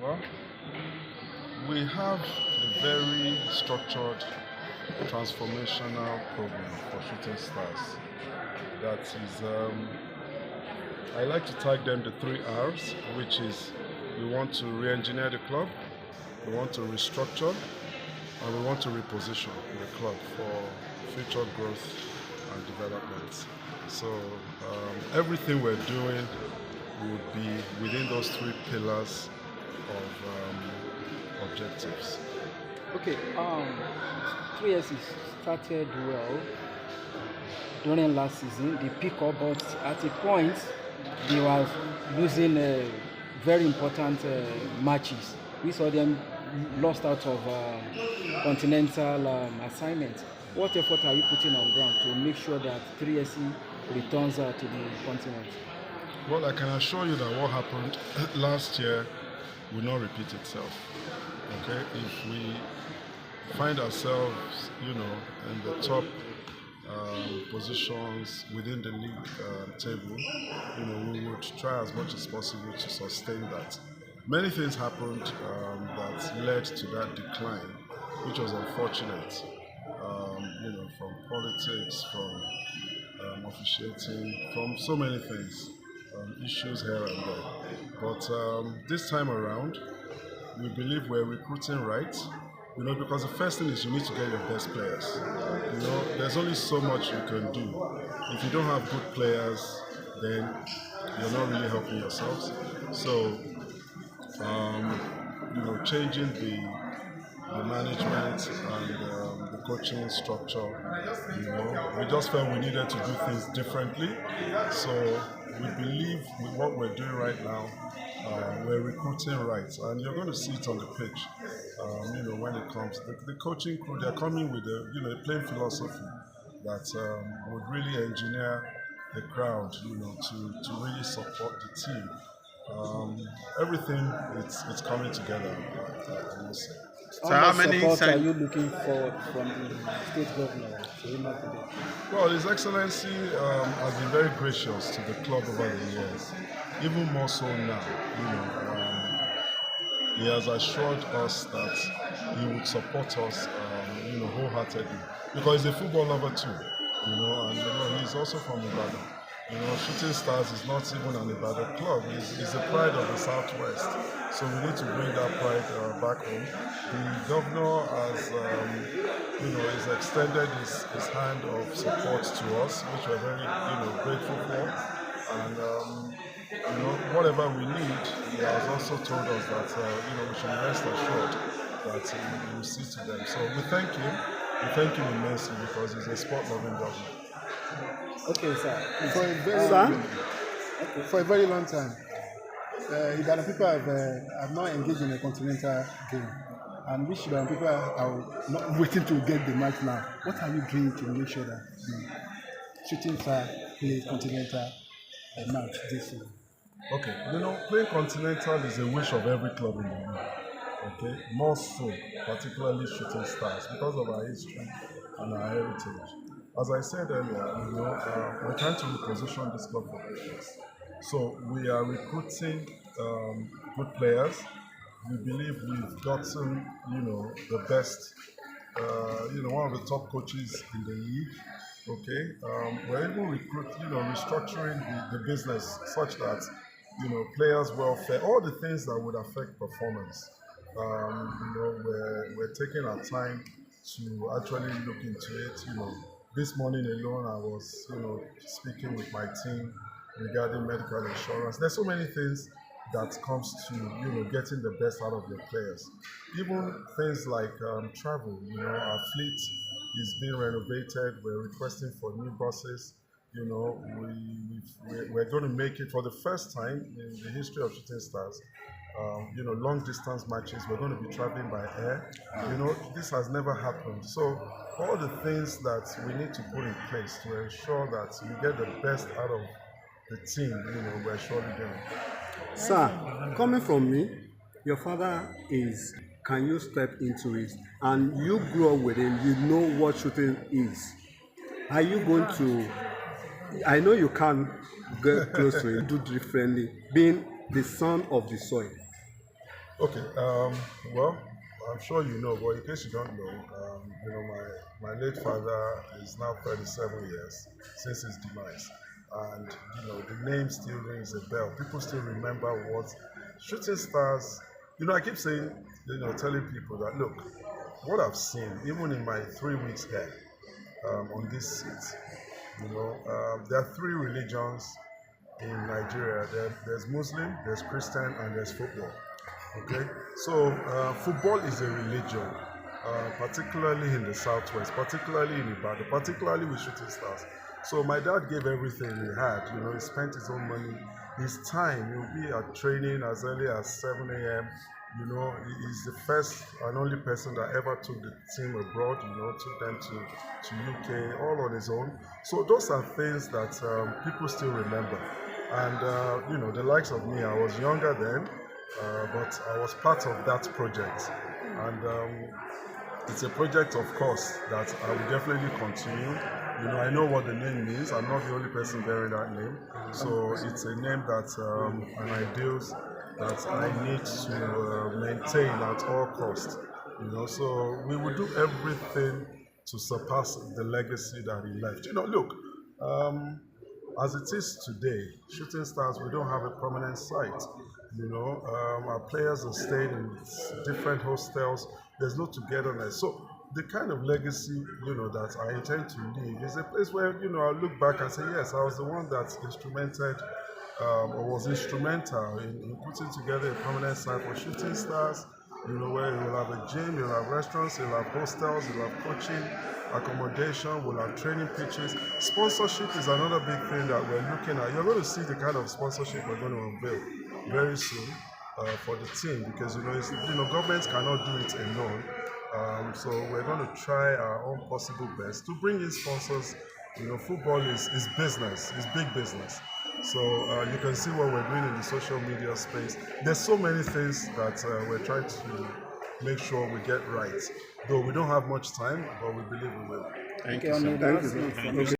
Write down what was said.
Well, we have a very structured transformational program for shooting stars. That is, I like to tag them the 3 R's, which is we want to re-engineer the club, we want to restructure, and we want to reposition the club for future growth and development. So everything we're doing would be within those 3 pillars of objectives. Okay, 3 years started well during last season. They pick up, but at a point they were losing very important matches. We saw them lost out of continental assignment. What effort are you putting on ground to make sure that 3SE returns to the continent? Well, I can assure you that what happened last year will not repeat itself. Okay, if we find ourselves, in the top positions within the league table, we would try as much as possible to sustain that. Many things happened that led to that decline, which was unfortunate. From politics, from officiating, from so many things, issues here and there. But this time around, we believe we're recruiting right. Because the first thing is you need to get your best players. There's only so much you can do. If you don't have good players, then you're not really helping yourselves. So, changing the management and the coaching structure, we just felt we needed to do things differently. So we believe with what we're doing right now, we're recruiting right, and you're going to see it on the pitch. When it comes, the coaching crew, they're coming with a playing philosophy that would really engineer the crowd, to really support the team. Everything it's coming together, I must say. So how many support are you looking for from the state governor? Well, His Excellency has been very gracious to the club over the years, even more so now. He has assured us that he would support us, wholeheartedly, because he's a football lover too, and he's also from Ibadan. Shooting Stars is not even an Ibadan club. It's the pride of the Southwest. So we need to bring that pride back home. The governor has, he's extended his hand of support to us, which we're very, grateful for. And, whatever we need, he has also told us that, we should rest assured that he will see to them. So we thank him. We thank him immensely because he's a sport-loving governor. Okay, sir. For a very long time, Ibadan people have not engaged in a continental game, and which Ibadan people are not waiting to get the match now. What are you doing to make sure that the Shooting Star plays continental match this season? Okay, playing continental is a wish of every club in the league. Okay, more so, particularly Shooting Stars, because of our history and our heritage. As I said earlier, we're trying to reposition this club for greatness. So we are recruiting good players. We believe we've gotten, the best, one of the top coaches in the league. Okay, we're even restructuring the business such that, players' welfare, all the things that would affect performance. We're taking our time to actually look into it. This morning alone, I was, speaking with my team regarding medical insurance. There's so many things that comes to, getting the best out of your players. Even things like travel. Our fleet is being renovated. We're requesting for new buses. We're going to make it for the first time in the history of Shooting Stars. Long distance matches, we're going to be traveling by air. This has never happened. So all the things that we need to put in place to ensure that we get the best out of the team, we're surely doing. Sir, coming from me, your father is, can you step into it? And you grew up with him, you know what shooting is. Are you going to, I know you can't get close to him, do differently, being the son of the soil. Okay. Well, I'm sure you know, but in case you don't know, my late father is now 37 years since his demise, and the name still rings a bell. People still remember what shooting stars. I keep saying, telling people that look, what I've seen, even in my 3 weeks here on this seat, there are three religions in Nigeria. There's Muslim, there's Christian, and there's football. Okay, so football is a religion, particularly in the southwest, particularly in Ibadan, particularly with shooting stars. So my dad gave everything he had. He spent his own money, his time. He'll be at training as early as 7 a.m. He's the first and only person that ever took the team abroad. Took them to UK all on his own. So those are things that people still remember. And the likes of me, I was younger then. But I was part of that project, and it's a project, of course, that I will definitely continue. I know what the name means. I'm not the only person bearing that name, so it's a name that and ideals that I need to maintain at all costs. So we will do everything to surpass the legacy that he left. Look. As it is today, shooting stars, we don't have a permanent site. Our players are staying in different hostels. There's no togetherness. So the kind of legacy, that I intend to leave is a place where, I'll look back and say, yes, I was the one that was instrumental in putting together a permanent site for shooting stars. Where you'll have a gym, you'll have restaurants, you'll have hostels, you'll have coaching, accommodation, we'll have training pitches. Sponsorship is another big thing that we're looking at. You're going to see the kind of sponsorship we're going to unveil very soon for the team, because governments cannot do it alone. So we're going to try our own possible best to bring in sponsors. Football is business, it's big business. So you can see what we're doing in the social media space. There's so many things that we're trying to make sure we get right. Though we don't have much time, but we believe we will. Okay, on the last note,